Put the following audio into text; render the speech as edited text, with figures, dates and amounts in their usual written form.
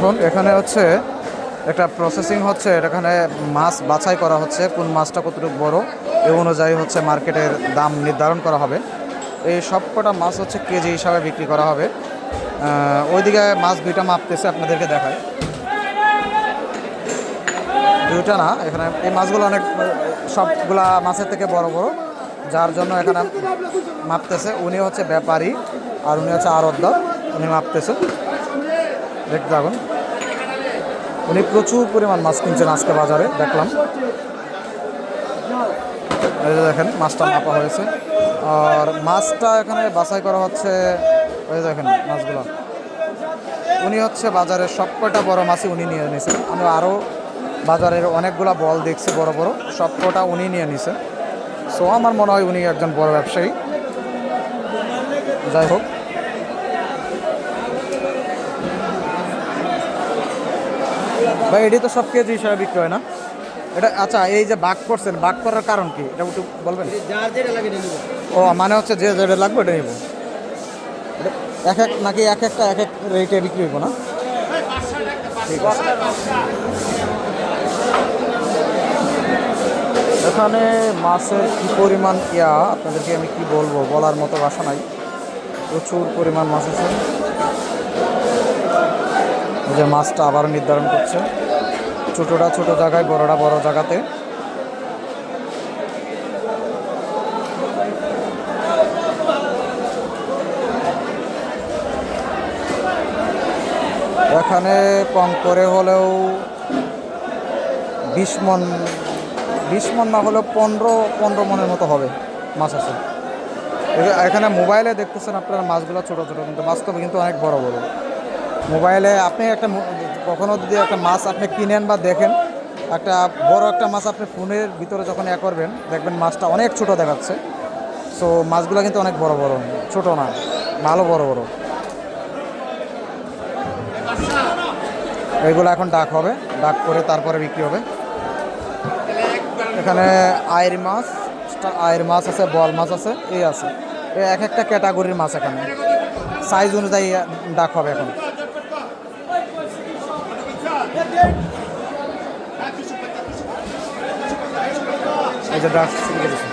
দেখুন এখানে হচ্ছে একটা প্রসেসিং হচ্ছে, এখানে মাছ বাছাই করা হচ্ছে, কোন মাছটা কতটুকু বড় এই অনুযায়ী হচ্ছে মার্কেটের দাম নির্ধারণ করা হবে। এই সবকটা মাছ হচ্ছে কেজি হিসাবে বিক্রি করা হবে। ওইদিকে মাছ দুইটা মাপতেছে, আপনাদেরকে দেখায়। দুইটা না, এখানে এই মাছগুলো অনেক, সবগুলা মাছের থেকে বড় বড়, যার জন্য এখানে মাপতেছে। উনি হচ্ছে ব্যাপারী আর উনি হচ্ছে আড়তদার, উনি মাপতেছে। দেখতে থাকুন, উনি প্রচুর পরিমাণ মাছ কিনছেন আজকে বাজারে, দেখলাম। এই যে দেখেন মাছটা মাপা হয়েছে, আর মাছটা এখানে বাছাই করা হচ্ছে। ওই দেখেন মাছগুলো, উনি হচ্ছে বাজারের সবকটা বড় মাছই উনি নিয়ে নিয়েছেন। আমি আরও বাজারের অনেকগুলা বল দেখছি বড় বড়, সবকটা উনি নিয়ে নিছে। সো আমার মনে হয় উনি একজন বড় ব্যবসায়ী। যাই হোক, ভাই এটি তো সব কেজি হিসাবে বিক্রি হয় না এটা? আচ্ছা, এই যে বাক করছেন, বাক করার কারণ কি এটা একটু বলবেন? ও মানে হচ্ছে যে যেটা লাগবে এটা নেব, এক এক নাকি এক একটা এক এক রেটে বিক্রি হইব না? ঠিক আছে। এখানে মাছের কি পরিমাণ আপনাদেরকে আমি কি বলবো, বলার মতো ভাষা নাই। প্রচুর পরিমাণ মাছ আছে। যে মাছটা আবারও নির্ধারণ করছে, ছোটটা ছোট জায়গায়, বড়টা বড় জায়গাতে। এখানে কম করে হলেও 20 মণ, 20 মণ না হলেও 15 মণের মতো হবে মাছ আছে এখানে। মোবাইলে দেখতেছেন আপনারা মাছগুলো ছোট ছোট, কিন্তু বাস্তবে কিন্তু অনেক বড় বড়। মোবাইলে আপনি কখনো যদি একটা মাছ আপনি কিনেন বা দেখেন, একটা বড় একটা মাছ আপনি ফোনের ভিতরে যখন করবেন, দেখবেন মাছটা অনেক ছোট দেখাচ্ছে। সো মাছগুলো কিন্তু অনেক বড় বড়, ছোট না, ভালো বড় বড়। এইগুলো এখন ডাক হবে, ডাক করে তারপরে বিক্রি হবে। এখানে আয়ের মাছ আছে, বল মাছ আছে, এই আছে। এক একটা ক্যাটাগরির মাছ এখানে সাইজ অনুযায়ী ডাক হবে এখন। এই যে ডাক শুরু করেছে।